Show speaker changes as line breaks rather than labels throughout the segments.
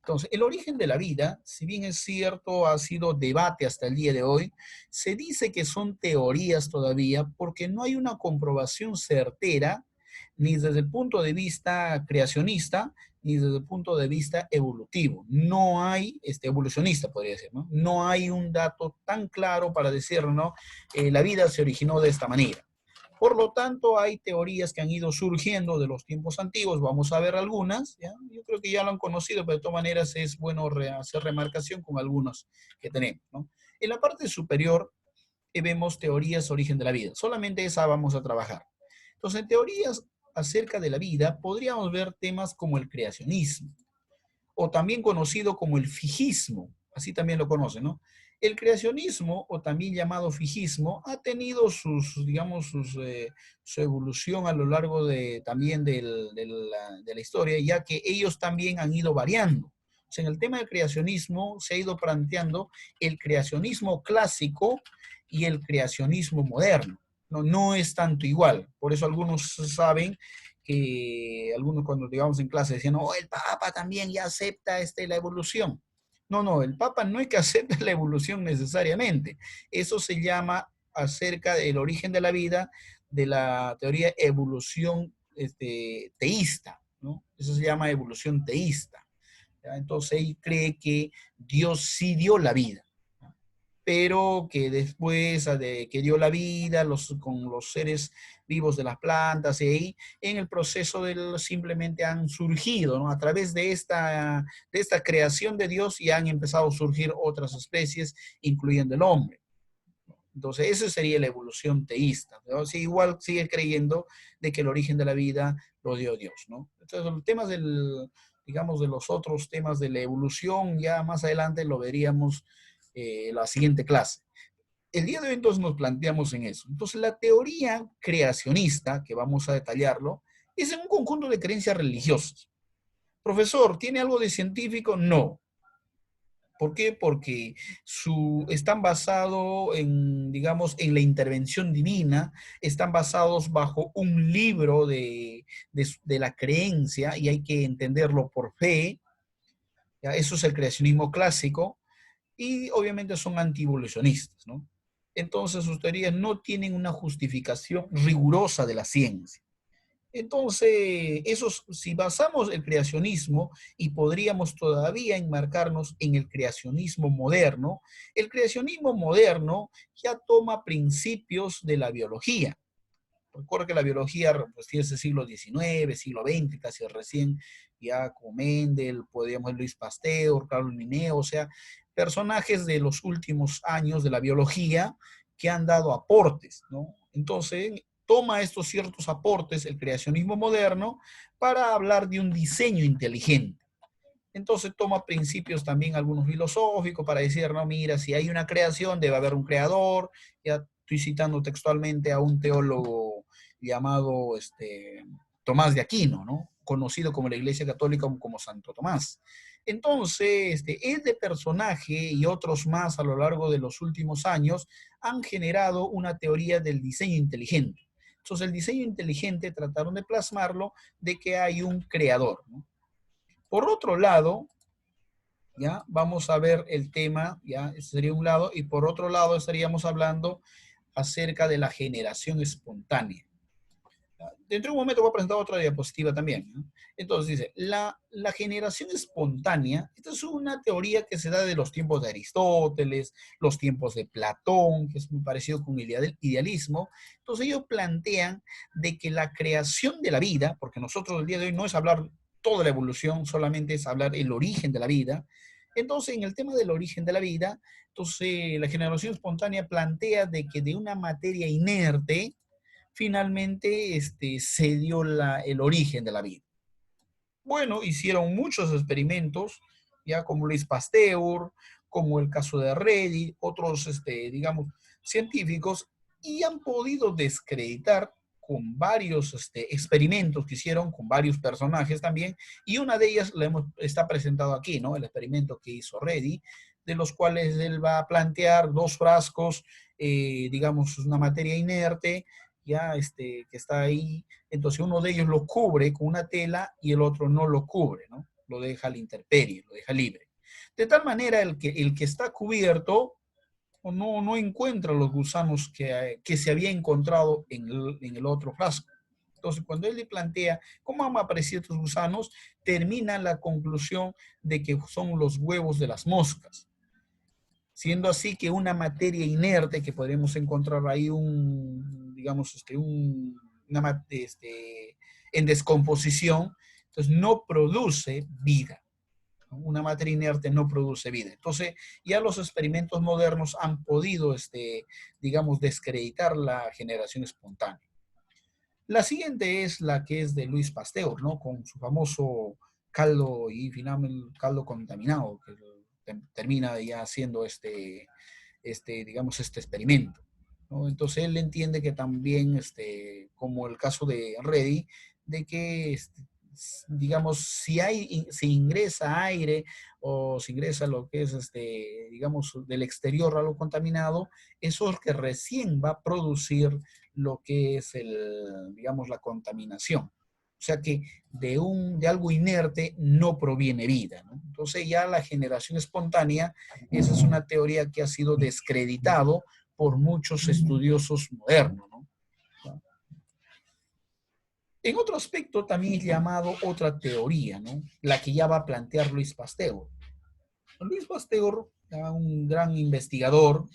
Entonces, el origen de la vida, si bien es cierto, ha sido debate hasta el día de hoy, se dice que son teorías todavía porque no hay una comprobación certera ni desde el punto de vista creacionista ni desde el punto de vista evolutivo. No hay, evolucionista podría decir, ¿no? No hay un dato tan claro para decir, ¿no? La vida se originó de esta manera. Por lo tanto, hay teorías que han ido surgiendo de los tiempos antiguos. Vamos a ver algunas. ¿Ya? Yo creo que ya lo han conocido, pero de todas maneras es bueno hacer remarcación con algunos que tenemos. ¿No? En la parte superior vemos teorías de origen de la vida. Solamente esa vamos a trabajar. Entonces, en teorías acerca de la vida, podríamos ver temas como el creacionismo, o también conocido como el fijismo, así también lo conocen, ¿no? El creacionismo, o también llamado fijismo, ha tenido digamos, su evolución a lo largo también de la historia, ya que ellos también han ido variando. O sea, en el tema del creacionismo se ha ido planteando el creacionismo clásico y el creacionismo moderno. No, no es tanto igual. Por eso algunos saben que algunos cuando digamos en clase decían, oh, el Papa también ya acepta la evolución. No, no, el Papa no es que acepte la evolución necesariamente. Eso se llama acerca del origen de la vida, de la teoría evolución teísta, ¿no? Eso se llama evolución teísta. ¿Ya? Entonces él cree que Dios sí dio la vida, pero que después de que dio la vida con los seres vivos de las plantas, y ahí en el proceso simplemente han surgido, ¿no? A través de esta creación de Dios y han empezado a surgir otras especies, incluyendo el hombre. Entonces, esa sería la evolución teísta, ¿no? Sí, igual sigue creyendo de que el origen de la vida lo dio Dios, ¿no? Entonces, los temas digamos, de los otros temas de la evolución, ya más adelante lo veríamos la siguiente clase. El día de hoy entonces nos planteamos en eso. Entonces la teoría creacionista, que vamos a detallarlo, es en un conjunto de creencias religiosas. Profesor, ¿tiene algo de científico? No. ¿Por qué? Porque están basados en, digamos, en la intervención divina, están basados bajo un libro de la creencia y hay que entenderlo por fe. ¿Ya? Eso es el creacionismo clásico y obviamente son anti-evolucionistas, ¿no? Entonces sus teorías no tienen una justificación rigurosa de la ciencia. Entonces, si basamos el creacionismo y podríamos todavía enmarcarnos en el creacionismo moderno ya toma principios de la biología. Recuerda que la biología pues, tiene ese siglo XIX, siglo XX, casi recién, ya como Mendel, podríamos Luis Pasteur, Carlos Linneo, o sea, personajes de los últimos años de la biología que han dado aportes, ¿no? Entonces, toma estos ciertos aportes, el creacionismo moderno, para hablar de un diseño inteligente. Entonces toma principios también algunos filosóficos para decir, no, mira, si hay una creación, debe haber un creador. Ya estoy citando textualmente a un teólogo llamado Tomás de Aquino, ¿no? Conocido como la Iglesia Católica como Santo Tomás. Entonces, este personaje y otros más a lo largo de los últimos años han generado una teoría del diseño inteligente. Entonces, el diseño inteligente trataron de plasmarlo de que hay un creador, ¿no? Por otro lado, ¿ya? Vamos a ver el tema, ¿ya? Ese sería un lado, y por otro lado estaríamos hablando acerca de la generación espontánea. Dentro de un momento voy a presentar otra diapositiva también, ¿no? Entonces dice, la generación espontánea, esta es una teoría que se da de los tiempos de Aristóteles, los tiempos de Platón, que es muy parecido con el idealismo. Entonces ellos plantean de que la creación de la vida, porque nosotros el día de hoy no es hablar toda la evolución, solamente es hablar el origen de la vida. Entonces, en el tema del origen de la vida, entonces la generación espontánea plantea de que de una materia inerte, finalmente se dio el origen de la vida. Bueno, hicieron muchos experimentos, ya como Luis Pasteur, como el caso de Reddy, otros, digamos, científicos, y han podido descreditar con varios experimentos que hicieron con varios personajes también, y una de ellas está presentado aquí, ¿no? El experimento que hizo Reddy, de los cuales él va a plantear dos frascos, digamos, una materia inerte, ya que está ahí. Entonces uno de ellos lo cubre con una tela y el otro no lo cubre, ¿no? lo deja a la intemperie, lo deja libre. De tal manera el que está cubierto no encuentra los gusanos que se había encontrado en el otro frasco. Entonces, cuando él le plantea cómo han aparecido estos gusanos, termina la conclusión de que son los huevos de las moscas. Siendo así que una materia inerte que podríamos encontrar ahí digamos, en descomposición, entonces no produce vida. Una materia inerte no produce vida. Entonces, ya los experimentos modernos han podido, digamos, desacreditar la generación espontánea. La siguiente es la que es de Louis Pasteur, ¿no? Con su famoso caldo y finalmente caldo contaminado, que termina ya haciendo digamos, este experimento, ¿no? Entonces él entiende que también, como el caso de Reddy, de que, digamos, si ingresa aire o si ingresa lo que es, digamos, del exterior algo contaminado, eso es que recién va a producir lo que es digamos, la contaminación. O sea que de algo inerte no proviene vida, ¿no? Entonces ya la generación espontánea, esa es una teoría que ha sido descreditado por muchos estudiosos modernos, ¿no? En otro aspecto también es llamado otra teoría, ¿no? La que ya va a plantear Luis Pasteur. Luis Pasteur, un gran investigador,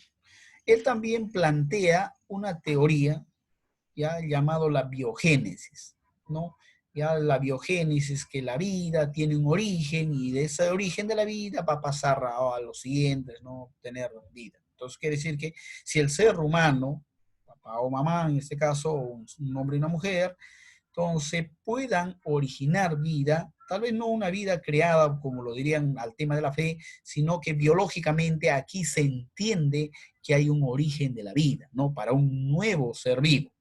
él también plantea una teoría ya llamado la biogénesis, ¿no? Ya la biogénesis, que la vida tiene un origen y de ese origen de la vida va a pasar a los siguientes, ¿no? Tener vida. Entonces quiere decir que si el ser humano, papá o mamá en este caso, un hombre y una mujer, entonces puedan originar vida, tal vez no una vida creada, como lo dirían al tema de la fe, sino que biológicamente aquí se entiende que hay un origen de la vida, ¿no? Para un nuevo ser vivo.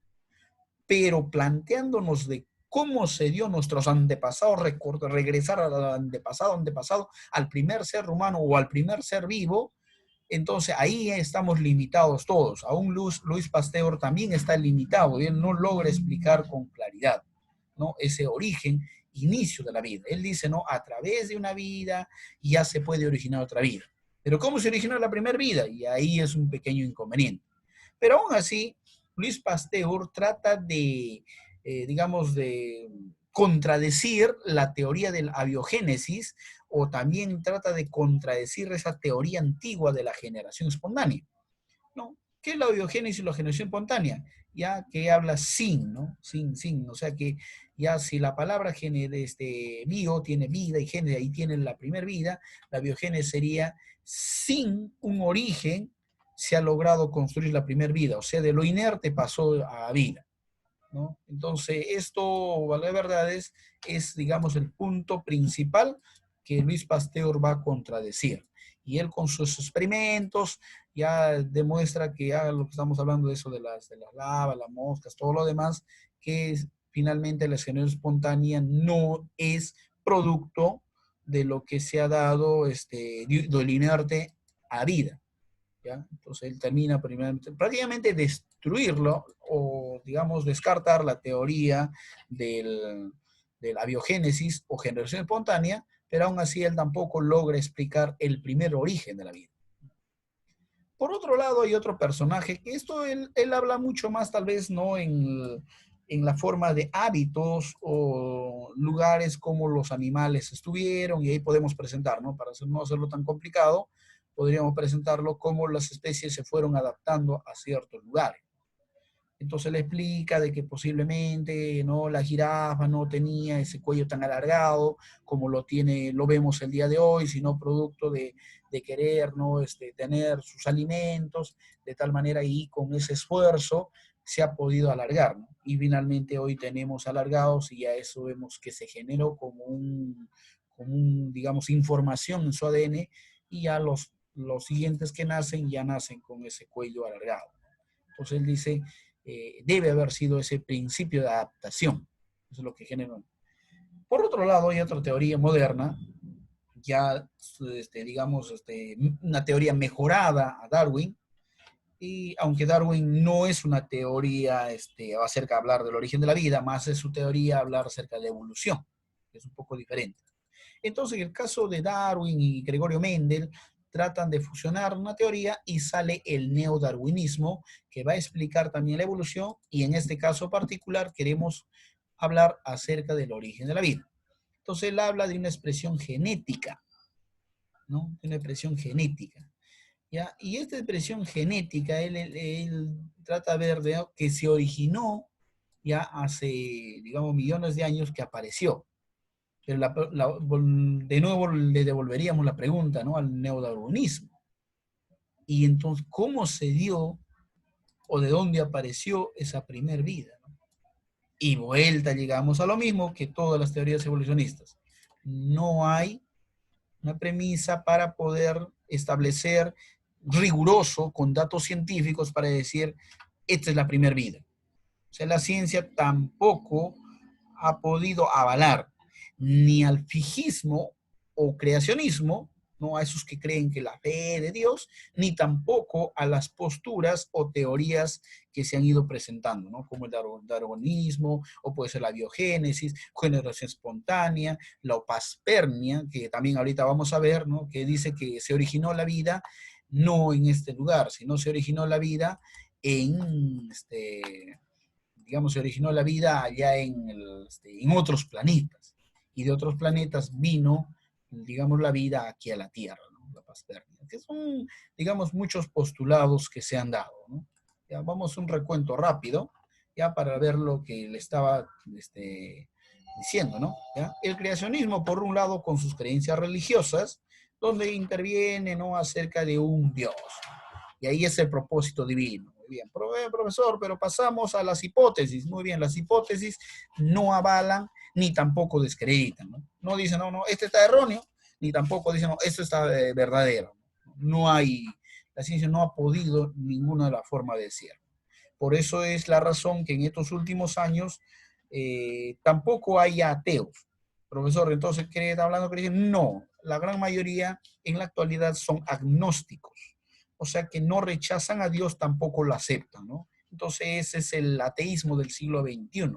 Pero planteándonos de cómo se dio nuestros antepasados, regresar al antepasado, al primer ser humano o al primer ser vivo, entonces ahí estamos limitados todos. Aún Luis Pasteur también está limitado y él no logra explicar con claridad, ¿no? Ese origen, inicio de la vida. Él dice, ¿no? A través de una vida ya se puede originar otra vida. Pero ¿cómo se originó la primera vida? Y ahí es un pequeño inconveniente. Pero aún así, Luis Pasteur trata de, digamos, de contradecir la teoría de la abiogénesis o también trata de contradecir esa teoría antigua de la generación espontánea, ¿no? ¿Qué es la biogénesis y la generación espontánea? Ya que habla sin, ¿no? Sin, o sea que ya si la palabra bio tiene vida y género, ahí tiene la primera vida, la biogénesis sería sin un origen se ha logrado construir la primera vida, o sea, de lo inerte pasó a vida, ¿no? Entonces, esto, la verdad es, digamos, el punto principal que Luis Pasteur va a contradecir. Y él con sus experimentos ya demuestra que ya lo que estamos hablando de eso de las lavas, las moscas, todo lo demás, que finalmente la generación espontánea no es producto de lo que se ha dado del inerte a vida. ¿Ya? Entonces él termina prácticamente destruirlo o, digamos, descartar la teoría de la biogénesis o generación espontánea, pero aún así él tampoco logra explicar el primer origen de la vida. Por otro lado, hay otro personaje que esto él habla mucho más, tal vez no en la forma de hábitos o lugares como los animales estuvieron, y ahí podemos presentar, ¿no? Para no hacerlo tan complicado, podríamos presentarlo como las especies se fueron adaptando a ciertos lugares. Entonces le explica de que posiblemente no la jirafa no tenía ese cuello tan alargado como lo vemos el día de hoy, sino producto de querer, ¿no? Tener sus alimentos de tal manera y con ese esfuerzo se ha podido alargar, ¿no? Y finalmente hoy tenemos alargados y ya eso vemos que se generó digamos, información en su ADN y ya los siguientes que nacen ya nacen con ese cuello alargado. Entonces él dice, debe haber sido ese principio de adaptación. Eso es lo que generó. Por otro lado, hay otra teoría moderna, ya, digamos, una teoría mejorada a Darwin, y aunque Darwin no es una teoría acerca de hablar del origen de la vida, más es su teoría hablar acerca de la evolución, que es un poco diferente. Entonces, en el caso de Darwin y Gregorio Mendel, tratan de fusionar una teoría y sale el neodarwinismo, que va a explicar también la evolución, y en este caso particular queremos hablar acerca del origen de la vida. Entonces, él habla de una expresión genética, ¿no? De una expresión genética. ¿Ya? Y esta expresión genética, él trata de ver que se originó ya hace, digamos, millones de años que apareció. Pero de nuevo le devolveríamos la pregunta, ¿no? Al neodarwinismo. Y entonces, ¿cómo se dio o de dónde apareció esa primer vida? ¿No? Y vuelta llegamos a lo mismo que todas las teorías evolucionistas. No hay una premisa para poder establecer riguroso con datos científicos para decir, esta es la primera vida. O sea, la ciencia tampoco ha podido avalar ni al fijismo o creacionismo, no a esos que creen que la fe de Dios, ni tampoco a las posturas o teorías que se han ido presentando, ¿no? Como el darwinismo, o puede ser la biogénesis, generación espontánea, la opaspermia, que también ahorita vamos a ver, ¿no? Que dice que se originó la vida no en este lugar, sino se originó la vida en, digamos, se originó la vida allá en otros planetas. Y de otros planetas vino, digamos, la vida aquí a la Tierra, ¿no? La paspermia, que son, digamos, muchos postulados que se han dado, ¿no? Ya vamos a un recuento rápido, ya para ver lo que le estaba diciendo, ¿no? ¿Ya? El creacionismo, por un lado, con sus creencias religiosas, donde interviene, ¿no? Acerca de un Dios. Y ahí es el propósito divino. Muy bien, profesor, pero pasamos a las hipótesis. Muy bien, las hipótesis no avalan ni tampoco descreditan. No, no dicen, no, no, este está erróneo, ni tampoco dicen, no, esto está verdadero. No hay, la ciencia no ha podido ninguna de la forma de decirlo. Por eso es la razón que en estos últimos años tampoco hay ateos. Profesor, entonces, ¿qué está hablando? No, la gran mayoría en la actualidad son agnósticos. O sea que no rechazan a Dios, tampoco lo aceptan, ¿no? Entonces ese es el ateísmo del siglo XXI,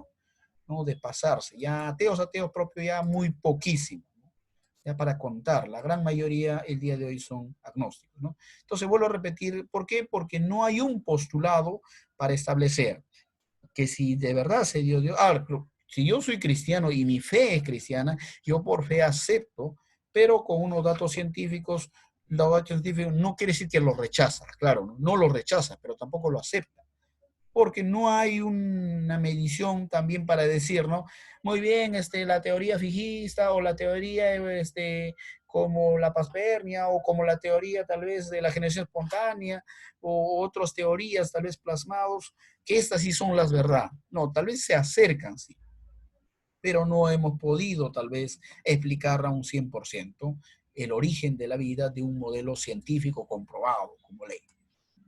¿no? De pasarse. Ya ateos propios, ya muy poquísimo, ¿no? Ya para contar, la gran mayoría el día de hoy son agnósticos, ¿no? Entonces vuelvo a repetir, ¿por qué? Porque no hay un postulado para establecer que si de verdad se dio Dios, si yo soy cristiano y mi fe es cristiana, yo por fe acepto, pero con unos datos científicos, los datos científicos no quiere decir que lo rechaza, claro, no lo rechaza, pero tampoco lo acepta, porque no hay una medición también para decir, ¿no? Muy bien, la teoría fijista o la teoría, como la paspermia o como la teoría tal vez de la generación espontánea o otras teorías tal vez plasmados, que estas sí son las verdad. No, tal vez se acercan, sí, pero no hemos podido tal vez explicar a un 100% el origen de la vida de un modelo científico comprobado como ley.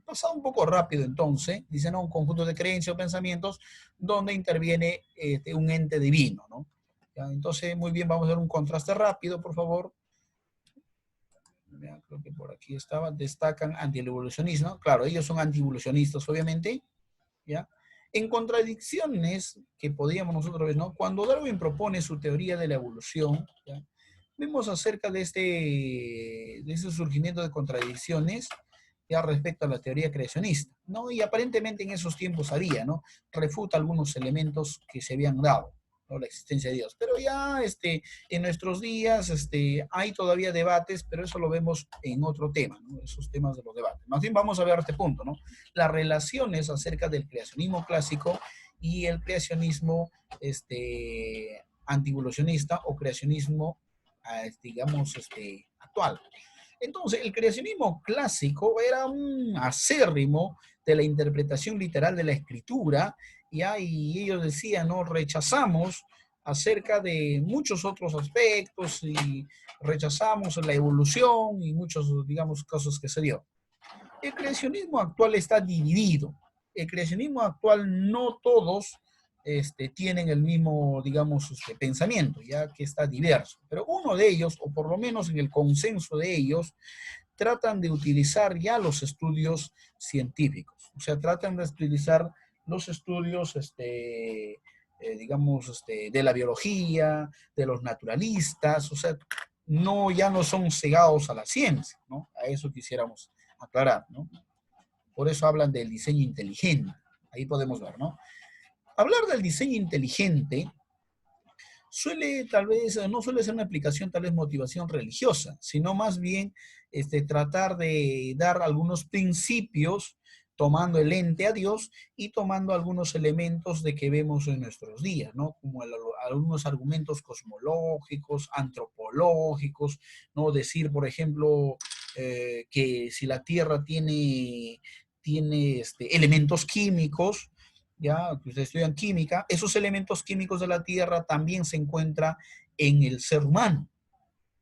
Pasado un poco rápido entonces, dice, ¿no? Un conjunto de creencias o pensamientos donde interviene un ente divino, ¿no? ¿Ya? Entonces, muy bien, vamos a ver un contraste rápido, por favor. Ya, creo que por aquí estaba, destacan antievolucionismo. Claro, ellos son antievolucionistas, obviamente, ¿ya? En contradicciones que podríamos nosotros ver, ¿no? Cuando Darwin propone su teoría de la evolución, ¿ya? Vemos acerca de ese surgimiento de contradicciones ya respecto a la teoría creacionista, ¿no? Y aparentemente en esos tiempos había, ¿no? Refuta algunos elementos que se habían dado, ¿no? La existencia de Dios. Pero ya en nuestros días hay todavía debates, pero eso lo vemos en otro tema, ¿no? Esos temas de los debates. Más bien vamos a ver este punto, ¿no? Las relaciones acerca del creacionismo clásico y el creacionismo antievolucionista o creacionismo, digamos, actual. Entonces, el creacionismo clásico era un acérrimo de la interpretación literal de la escritura, ¿ya? Y ellos decían, ¿no? Rechazamos acerca de muchos otros aspectos y rechazamos la evolución y muchos, digamos, casos que se dio. El creacionismo actual está dividido. El creacionismo actual no todos tienen el mismo, digamos, pensamiento, ya que está diverso. Pero uno de ellos, o por lo menos en el consenso de ellos, tratan de utilizar ya los estudios científicos. O sea, tratan de utilizar los estudios, digamos, de la biología, de los naturalistas, o sea, no, ya no son cegados a la ciencia, ¿no? A eso quisiéramos aclarar, ¿no? Por eso hablan del diseño inteligente. Ahí podemos ver, ¿no? Hablar del diseño inteligente suele tal vez, no suele ser una aplicación tal vez motivación religiosa, sino más bien tratar de dar algunos principios tomando el ente a Dios y tomando algunos elementos de que vemos en nuestros días, ¿no? Como algunos argumentos cosmológicos, antropológicos, ¿no? Decir, por ejemplo, que si la Tierra tiene elementos químicos, ya que ustedes estudian química, esos elementos químicos de la Tierra también se encuentran en el ser humano,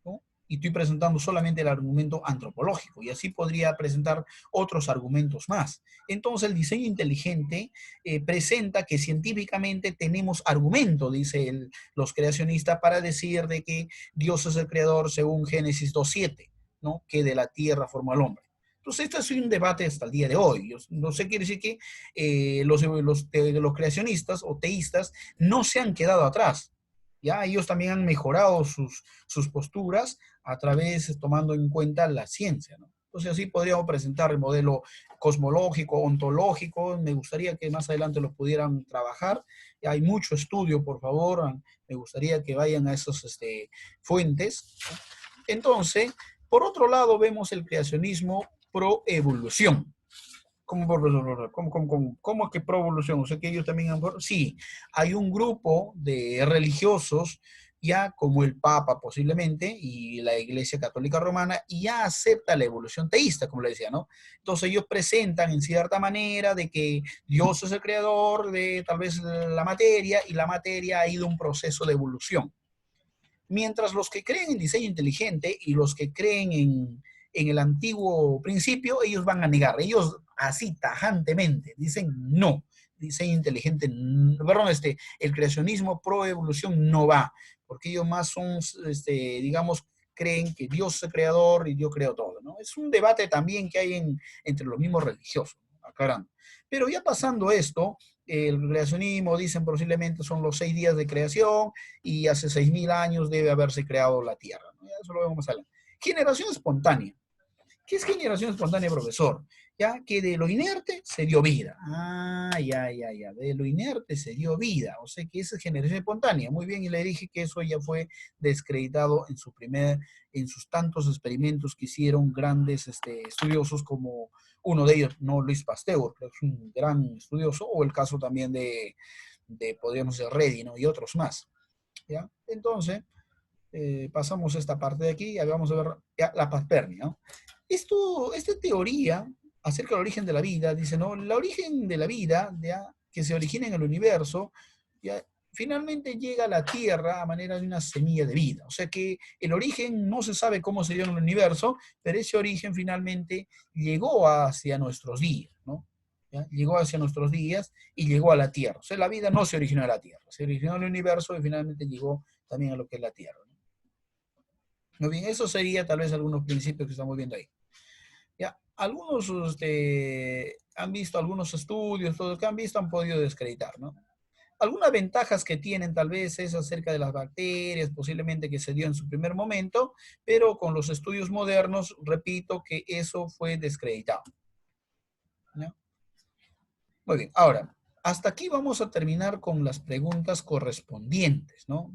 ¿no? Y estoy presentando solamente el argumento antropológico, y así podría presentar otros argumentos más. Entonces, el diseño inteligente presenta que científicamente tenemos argumento, los creacionistas, para decir de que Dios es el creador según Génesis 2:7, ¿no? Que de la tierra formó al hombre. Entonces, este es un debate hasta el día de hoy. No sé, quiere decir que los creacionistas o teístas no se han quedado atrás. Ya ellos también han mejorado sus posturas a través, tomando en cuenta la ciencia, ¿no? Entonces, así podríamos presentar el modelo cosmológico, ontológico. Me gustaría que más adelante lo pudieran trabajar. Hay mucho estudio, por favor. Me gustaría que vayan a esas fuentes, ¿no? Entonces, por otro lado, vemos el creacionismo pro evolución. ¿Cómo que pro evolución? O sea que ellos también han... Sí, hay un grupo de religiosos, ya como el Papa posiblemente, y la Iglesia Católica Romana, y ya acepta la evolución teísta, como le decía, ¿no? Entonces ellos presentan en cierta manera de que Dios es el creador de tal vez la materia, y la materia ha ido un proceso de evolución. Mientras los que creen en diseño inteligente y los que creen en el antiguo principio, ellos van a negar. Ellos así tajantemente dicen no. Diseño inteligente, perdón, el creacionismo pro evolución no va, porque ellos más son, digamos, creen que Dios es el creador y Dios creó todo, ¿no? Es un debate también que hay entre los mismos religiosos, aclarando. Pero ya pasando esto, el creacionismo, dicen posiblemente son los 6 días de creación, y hace 6.000 años debe haberse creado la Tierra, ¿no? Eso lo vemos más adelante. Generación espontánea. ¿Qué es generación espontánea, profesor? Ya que de lo inerte se dio vida. Ah, ya. De lo inerte se dio vida. O sea que esa es generación espontánea. Muy bien, y le dije que eso ya fue descreditado en sus tantos experimentos que hicieron grandes estudiosos, como uno de ellos, no Luis Pasteur, que es un gran estudioso, o el caso también podríamos decir, Reddy, ¿no? Y otros más. ¿Ya? Entonces, pasamos esta parte de aquí y vamos a ver ya, la panspermia, ¿no? Esta teoría acerca del origen de la vida, dice, ¿no? El origen de la vida, ya, que se origina en el universo, ya, finalmente llega a la Tierra a manera de una semilla de vida. O sea que el origen no se sabe cómo se dio en el universo, pero ese origen finalmente llegó hacia nuestros días, ¿no? ¿Ya? Llegó hacia nuestros días y llegó a la Tierra. O sea, la vida no se originó en la Tierra, se originó en el universo y finalmente llegó también a lo que es la Tierra, ¿no? Muy bien, eso sería tal vez algunos principios que estamos viendo ahí. Ya, algunos han visto algunos estudios, todo lo que han visto han podido desacreditar, ¿no? Algunas ventajas que tienen tal vez es acerca de las bacterias, posiblemente que se dio en su primer momento, pero con los estudios modernos, repito que eso fue descreditado, ¿no? Muy bien, ahora, hasta aquí vamos a terminar con las preguntas correspondientes, ¿no?